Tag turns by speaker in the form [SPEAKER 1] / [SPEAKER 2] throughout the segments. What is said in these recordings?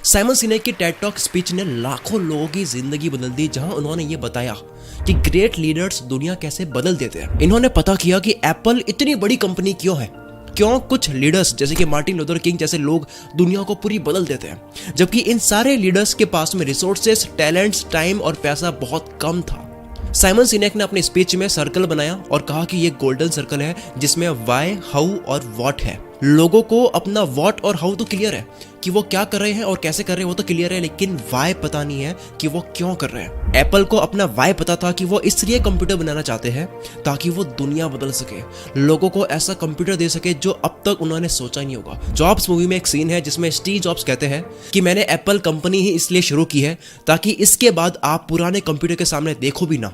[SPEAKER 1] Simon सिनेक की Ted talk speech ने लाखों लोगों की जिंदगी बदल दी, जहां उन्होंने ये बताया कि ग्रेट लीडर्स दुनिया कैसे बदल देते हैं। इन्होंने पता किया कि एप्पल इतनी बड़ी कंपनी क्यों है, क्यों कुछ लीडर्स जैसे कि मार्टिन लूथर किंग जैसे लोग दुनिया को पूरी बदल देते हैं, जबकि इन सारे लीडर्स के पास में रिसोर्सेस, टैलेंट्स, टाइम और पैसा बहुत कम था। साइमन सिनेक ने अपने स्पीच में सर्कल बनाया और कहा कि ये गोल्डन सर्कल है जिसमें वाई, हाउ और व्हाट है। लोगों को अपना व्हाट और हाउ तो क्लियर है कि वो क्या कर रहे हैं और कैसे कर रहे हैं, वो तो क्लियर है, लेकिन वाई पता नहीं है कि वो क्यों कर रहे हैं। एप्पल को अपना वाई पता था कि वो इसलिए कंप्यूटर बनाना चाहते हैं ताकि वो दुनिया बदल सके, लोगों को ऐसा कंप्यूटर दे सके जो अब तक उन्होंने सोचा नहीं होगा। जॉब्स मूवी में एक सीन है जिसमें स्टीव जॉब्स कहते हैं कि मैंने एप्पल कंपनी ही इसलिए शुरू की है ताकि इसके बाद आप पुराने कंप्यूटर के सामने देखो भी ना।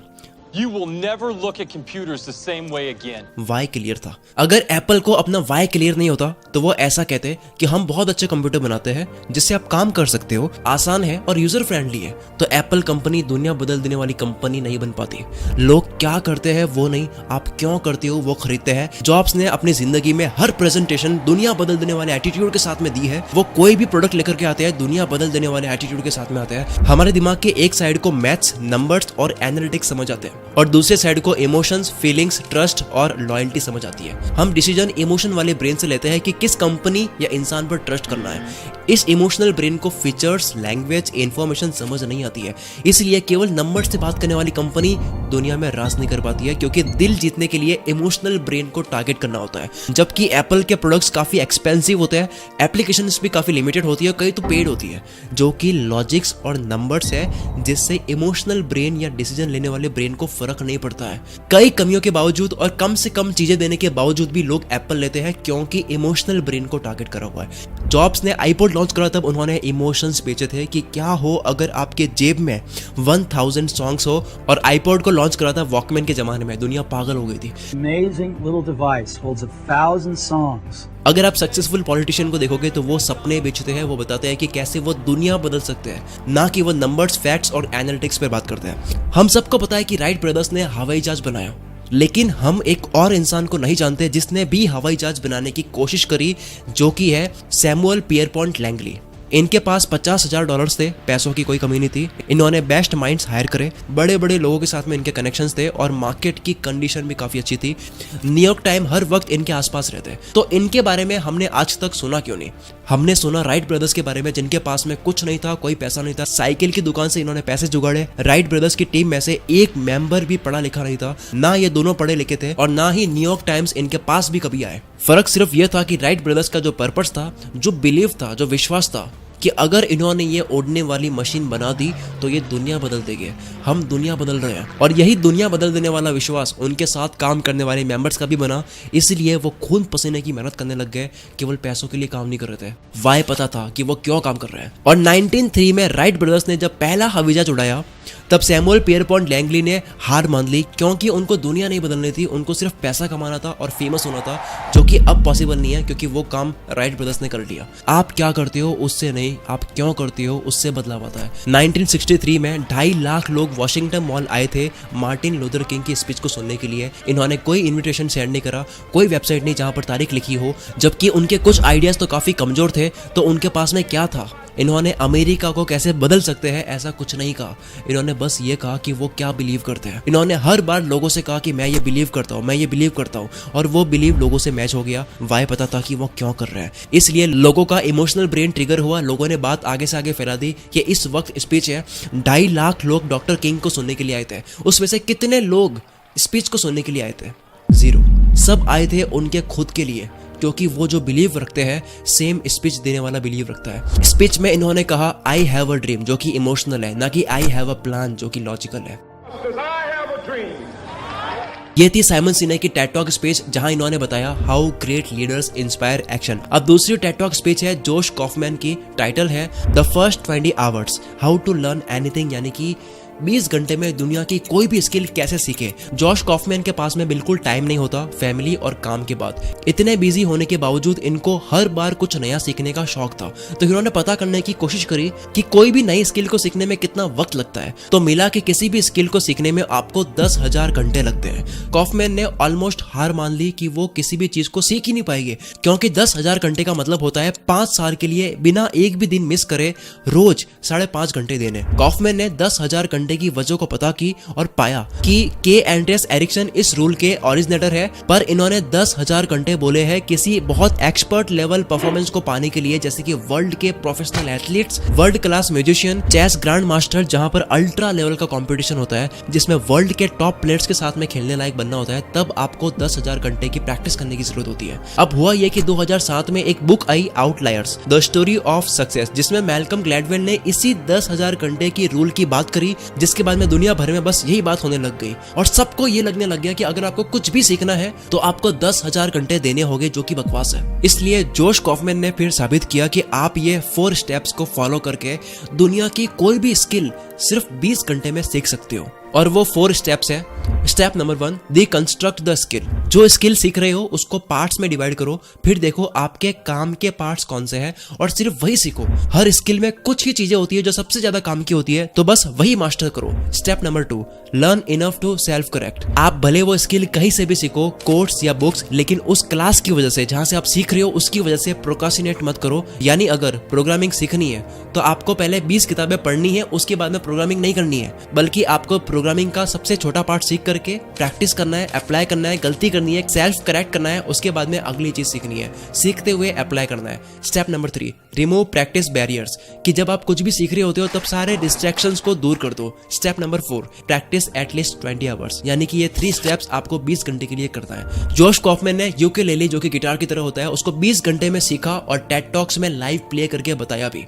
[SPEAKER 2] You will never look at computers the same way again.
[SPEAKER 1] वाई क्लियर था। अगर एप्पल को अपना वाई क्लियर नहीं होता तो वो ऐसा कहते कि हम बहुत अच्छे कंप्यूटर बनाते हैं जिससे आप काम कर सकते हो, आसान है और यूजर फ्रेंडली है, तो एप्पल कंपनी दुनिया बदल देने वाली कंपनी नहीं बन पाती। लोग क्या करते हैं वो नहीं, आप क्यों करते हो वो खरीदते हैं। जॉब्स ने अपनी जिंदगी में हर प्रेजेंटेशन दुनिया बदल देने वाले एटीट्यूड के साथ में दी है। वो कोई भी प्रोडक्ट लेकर के आते हैं दुनिया बदल देने वाले एटीट्यूड के साथ में आते हैं। हमारे दिमाग के एक साइड को मैथ्स, नंबर्स और एनालिटिक्स समझ आते हैं और दूसरे साइड को इमोशंस, फीलिंग्स, ट्रस्ट और लॉयल्टी समझ आती है। हम डिसीजन इमोशन वाले ब्रेन से लेते हैं कि किस कंपनी या इंसान पर ट्रस्ट करना है। इस इमोशनल ब्रेन को फीचर्स, लैंग्वेज, इंफॉर्मेशन समझ नहीं आती है, इसलिए केवल नंबर से बात करने वाली कंपनी दुनिया में राज नहीं कर पाती है, क्योंकि दिल जीतने के लिए इमोशनल ब्रेन को टारगेट करना होता है। जबकि एप्पल के प्रोडक्ट्स काफी एक्सपेंसिव होते हैं, एप्लीकेशंस भी काफी लिमिटेड होती है, कई तो पेड होती है, जो कि लॉजिक्स और नंबर्स है जिससे इमोशनल ब्रेन या डिसीजन लेने वाले ब्रेन को फर्क नहीं पड़ता है। कई कमियों के बावजूद और कम से कम चीजें देने के बावजूद भी लोग एप्पल लेते हैं क्योंकि इमोशनल ब्रेन को टारगेट करा हुआ है। जॉब्स ने आईपॉड लॉन्च करा तब उन्होंने इमोशंस बेचे थे कि क्या हो अगर आपके जेब में 1000 सॉन्ग्स हो, और आईपॉड को लॉन्च करा था वॉकमैन के जमाने में, दुनिया पागल हो गई थी।
[SPEAKER 3] Amazing little device holds 1000 songs.
[SPEAKER 1] अगर आप सक्सेसफुल पॉलिटिशियन को देखोगे तो वो सपने बेचते हैं, वो बताते हैं कि कैसे वो दुनिया बदल सकते हैं, ना कि वो नंबर्स, फैक्ट्स और एनालिटिक्स पर बात करते हैं। हम सबको पता है कि राइट ब्रदर्स ने हवाई जहाज बनाया, लेकिन हम एक और इंसान को नहीं जानते जिसने भी हवाई जहाज बनाने की कोशिश करी, जो कि है सैमुअल पियरपॉन्ट लैंगली। इनके पास $50,000 थे, पैसों की कोई कमी नहीं थी। इन्होंने बेस्ट माइंड्स हायर करे, बड़े बड़े लोगों के साथ में इनके कनेक्शंस थे और मार्केट की कंडीशन भी काफी अच्छी थी। न्यूयॉर्क टाइम हर वक्त इनके आसपास रहते, तो इनके बारे में हमने आज तक सुना क्यों नहीं? हमने सुना राइट ब्रदर्स के बारे में जिनके पास में कुछ नहीं था, कोई पैसा नहीं था, साइकिल की दुकान से इन्होंने पैसे जुगाड़े। राइट ब्रदर्स की टीम में से एक मेंबर भी पढ़ा लिखा नहीं था, ना ये दोनों पढ़े लिखे थे और ना ही न्यूयॉर्क टाइम्स इनके पास भी कभी आए। फर्क सिर्फ यह था कि राइट ब्रदर्स का जो पर्पस था, जो बिलीव था, जो विश्वास था कि अगर इन्होंने ये उड़ने वाली मशीन बना दी तो ये दुनिया बदल देगी। हम दुनिया बदल रहे हैं और यही दुनिया बदल देने वाला विश्वास उनके साथ काम करने वाले मेंबर्स का भी बना, इसलिए वो खून पसीने की मेहनत करने लग गए, केवल पैसों के लिए काम नहीं कर रहे थे। वाई पता था कि वो क्यों काम कर रहे हैं। और 1903 में राइट ब्रदर्स ने जब पहला हवाई जहाज उड़ाया तब सैमुअल पियरपॉन्ट लैंगली ने हार मान ली, क्योंकि उनको दुनिया नहीं बदलनी थी, उनको सिर्फ पैसा कमाना था और फेमस होना था, जो कि अब पॉसिबल नहीं है क्योंकि वो काम राइट ब्रदर्स ने कर लिया। आप क्या करते हो उससे नहीं, आप क्यों करते हो उससे बदलाव आता है। 1963 में 2.5 लाख लोग वॉशिंगटन मॉल आए थे मार्टिन लूथर किंग की स्पीच को सुनने के लिए। इन्होंने कोई इन्विटेशन सेंड नहीं करा, कोई वेबसाइट नहीं जहां पर तारीख लिखी हो, जबकि उनके कुछ आइडियाज तो काफी कमजोर थे। तो उनके पास में क्या था? इन्होंने अमेरिका को कैसे बदल सकते हैं ऐसा कुछ नहीं कहा, इन्होंने बस ये कहा कि वो क्या बिलीव करते हैं। इन्होंने हर बार लोगों से कहा कि मैं ये बिलीव करता हूँ, मैं ये बिलीव करता हूँ, और वो बिलीव लोगों से मैच हो गया। वाई पता था कि वो क्यों कर रहे हैं, इसलिए लोगों का इमोशनल ब्रेन ट्रिगर हुआ। लोगों ने बात आगे से आगे फैला दी कि इस वक्त स्पीच है, 2.5 लाख लोग डॉक्टर किंग को सुनने के लिए आए थे। उसमें से कितने लोग स्पीच को सुनने के लिए आए थे? 0। सब आए थे उनके खुद के लिए, क्योंकि वो जो बिलीव रखते हैं सेम स्पीच देने वाला बिलीव रखता है। स्पीच में इन्होंने कहा आई हैव अ ड्रीम, जो कि इमोशनल है, ना कि आई हैव अ प्लान, जो कि लॉजिकल है। ये थी साइमन सिनेक की टेड टॉक स्पीच, जहां इन्होंने बताया how great leaders inspire action. अब दूसरी टेड टॉक स्पीच है जोश कॉफमैन की, टाइटल है the first 20 hours how to learn anything, यानी कि 20 घंटे में दुनिया की कोई भी स्किल कैसे सीखे। जॉश कॉफमैन के पास में बिल्कुल टाइम नहीं होता फैमिली और काम के बाद। इतने बिजी होने के बावजूद इनको हर बार कुछ नया सीखने का शौक था, तो इन्होंने पता करने की कोशिश करी कि कोई भी नई स्किल को सीखने में कितना वक्त लगता है। तो मिला कि किसी भी स्किल को सीखने में आपको 10,000 घंटे लगते हैं। कॉफमैन ने ऑलमोस्ट हार मान ली कि वो किसी भी चीज को सीख ही नहीं पाएंगे, क्योंकि 10,000 घंटे का मतलब होता है 5 साल के लिए बिना एक भी दिन मिस करे रोज 5.5 घंटे देने। कॉफमैन ने 10,000 घंटे की वजह को पता की और पाया कि के एंड्रेस एरिक्सन इस रूल के ओरिजिनेटर है, पर इन्होंने 10,000 घंटे बोले हैं किसी बहुत एक्सपर्ट लेवल परफॉर्मेंस को पाने के लिए, जैसे कि वर्ल्ड के professional athletes, world class musician, chess grandmaster, जहां पर अल्ट्रा लेवल का कंपटीशन होता है जिसमें वर्ल्ड के टॉप प्लेयर्स के साथ में खेलने लायक बनना होता है, तब आपको 10,000 घंटे की प्रैक्टिस करने की जरूरत होती है। अब हुआ यह कि 2007 में एक book I outliers the story of success, जिसमें मैल्कम ग्लैडवेल ने इसी 10,000 घंटे की रूल की बात करी, जिसके बाद में दुनिया भर में बस यही बात होने लग गई और सबको ये लगने लग गया कि अगर आपको कुछ भी सीखना है तो आपको 10,000 घंटे देने होंगे, जो कि बकवास है। इसलिए जोश कॉफमैन ने फिर साबित किया कि आप ये 4 स्टेप्स को फॉलो करके दुनिया की कोई भी स्किल सिर्फ 20 घंटे में सीख सकते हो। और वो 4 स्टेप्स है। Step number 1, deconstruct the skill. जो स्किल सीख रहे हो उसको पार्ट्स में डिवाइड करो, फिर देखो आपके काम के पार्ट्स कौन से हैं और सिर्फ वही सीखो। हर स्किल में कुछ ही चीजें होती है जो सबसे ज्यादा काम की होती है, तो बस वही मास्टर करो। Step number 2, learn enough to self correct. आप भले वो स्किल कहीं से भी सीखो, कोर्स या बुक्स, लेकिन उस क्लास की वजह से जहां से आप सीख रहे हो उसकी वजह से प्रोक्रास्टिनेट मत करो। यानी अगर प्रोग्रामिंग सीखनी है तो आपको पहले 20 किताबें पढ़नी है, उसके बाद में प्रोग्रामिंग नहीं करनी है, बल्कि आपको प्रोग्रामिंग का सबसे छोटा पार्ट सीख करके प्रैक्टिस करना है, अप्लाई करना है, गलती करनी है, सेल्फ करेक्ट करना है, उसके बाद में अगली चीज सीखनी है, सीखते हुए अप्लाई करना है। Step number 3, remove practice barriers, कि जब आप कुछ भी सीख रहे होते हो तब सारे डिस्ट्रैक्शंस को दूर कर दो। Step number 4, practice at least 20 hours, यानी कि ये 3 स्टेप्स आपको 20 घंटे के लिए करना है। जोश कॉफमैन ने यूकेलेली, जो कि गिटार की तरह होता है, उसको 20 घंटे में सीखा और टेड टॉक्स में लाइव प्ले करके बताया भी।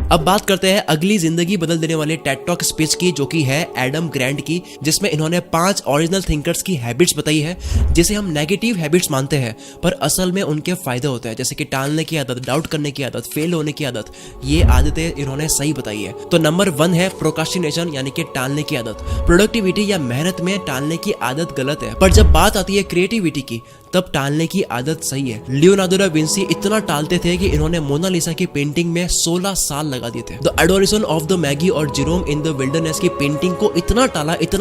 [SPEAKER 1] अब बात करते हैं अगली जिंदगी बदल देने वाले टेड टॉक स्पीच की, जो कि है एडम ग्रैंट की, जिसमें इन्होंने 5 ओरिजिनल थिंकर्स की हैबिट्स बताई है, जिसे हम नेगेटिव हैबिट्स मानते हैं पर असल में उनके फायदे होते हैं, जैसे कि टालने की आदत, डाउट करने की आदत, फेल होने की आदत। ये आदतें इन्होंने सही बताई है। तो नंबर 1 है प्रोक्रास्टिनेशन, यानी कि टालने की आदत। प्रोडक्टिविटी या मेहनत में टालने की आदत गलत है, पर जब बात आती है क्रिएटिविटी की तब टालने की आदत सही है। लियोनार्डो दा विंसी इतना टालते थे कि इन्होंने मोनालिसा की पेंटिंग में 16 साल लगा दिए थे। The adoration of the Maggi और जेरोम इन द विल्डरनेस की पेंटिंग को इतना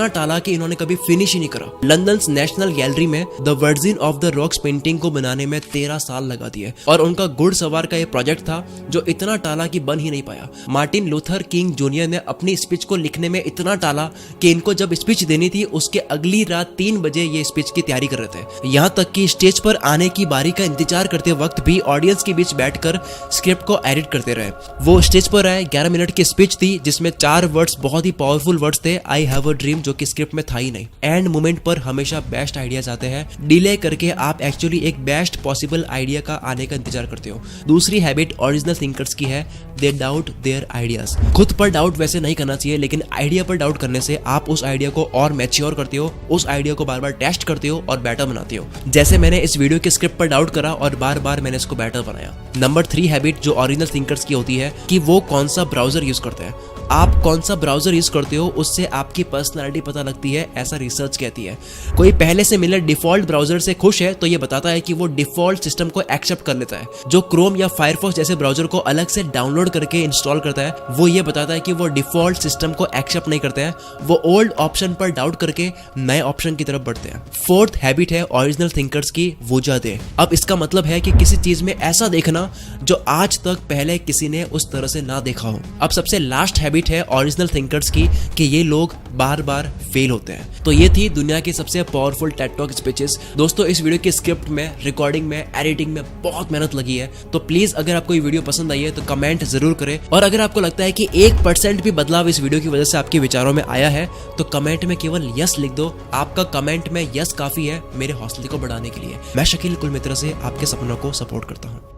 [SPEAKER 1] टाला कि इन्होंने कभी फिनिश ही नहीं करा। लंदन नेशनल गैलरी में the virgin of the rocks painting को बनाने में 13 साल लगा दिए। और उनका घुड़सवार का ये प्रोजेक्ट था जो इतना टाला कि बन ही नहीं पाया। मार्टिन लूथर किंग जूनियर ने अपनी स्पीच को लिखने में इतना टाला कि इनको जब स्पीच देनी थी उसके अगली रात 3 बजे ये स्पीच की तैयारी कर रहे थे। यहाँ तक कि स्टेज पर आने की बारी का इंतजार करते वक्त भी ऑडियंस के बीच बैठकर स्क्रिप्ट को एडिट करते रहे। वो स्टेज पर आए, 11 मिनट की स्पीच थी जिसमें 4 वर्ड्स बहुत ही पावरफुल वर्ड्स थे, आई हैव अ ड्रीम, जो कि स्क्रिप्ट में था ही नहीं। एंड मोमेंट पर हमेशा बेस्ट आइडियाज आते हैं। डिले करके आप एक्चुअली एक बेस्ट पॉसिबल आइडिया का आने का इंतजार करते हो। दूसरी हैबिट ओरिजिनल थिंकर्स की है, दे डाउट देयर आइडियाज। खुद पर डाउट वैसे नहीं करना चाहिए, लेकिन आइडिया पर डाउट करने से आप उस आइडिया को और मैच्योर करते हो, उस आइडिया को बार बार टेस्ट करते हो और बेटर बनाते हो। जैसे मैंने इस वीडियो के स्क्रिप्ट पर डाउट करा और बार बार मैंने इसको बेटर बनाया। नंबर 3 हैबिट जो ओरिजिनल थिंकर्स की होती है कि वो कौन सा ब्राउजर यूज करते हैं। आप कौन सा ब्राउजर यूज करते हो उससे आपकी पर्सनालिटी पता लगती है, ऐसा रिसर्च कहती है। कोई पहले से मिले डिफॉल्ट ब्राउजर से खुश है तो ये बताता है कि वो डिफॉल्ट सिस्टम को एक्सेप्ट कर लेता है। जो क्रोम या फायरफॉक्स जैसे ब्राउजर को अलग से डाउनलोड करके इंस्टॉल करता है, वो ये बताता है कि वो डिफॉल्ट सिस्टम को एक्सेप्ट नहीं करते हैं, वो ओल्ड ऑप्शन पर डाउट करके नए ऑप्शन की तरफ बढ़ते हैं। 4th हैबिट है ओरिजिनल थिंकर्स की, वजह दे। अब इसका मतलब है कि किसी चीज में ऐसा देखना जो आज तक पहले किसी ने उस तरह से ना देखा हो। अब सबसे लास्ट हैबिट है ओरिजिनल थिंकर्स की कि ये लोग बार बार फेल होते हैं। तो ये थी दुनिया की सबसे पावरफुल टेड टॉक स्पीचेस। दोस्तों, इस वीडियो के स्क्रिप्ट में, रिकॉर्डिंग में, एडिटिंग में बहुत मेहनत लगी है। तो प्लीज अगर आपको ये वीडियो पसंद आई है तो कमेंट जरूर करें, और अगर आपको लगता है कि 1% भी बदलाव इस वीडियो की वजह से आपके विचारों में आया है तो कमेंट में केवल यस लिख दो। आपका कमेंट में यस काफी है मेरे हौसले को बढ़ाने के लिए। मैं शकील कुलमित्र से आपके सपनों को सपोर्ट करता हूँ।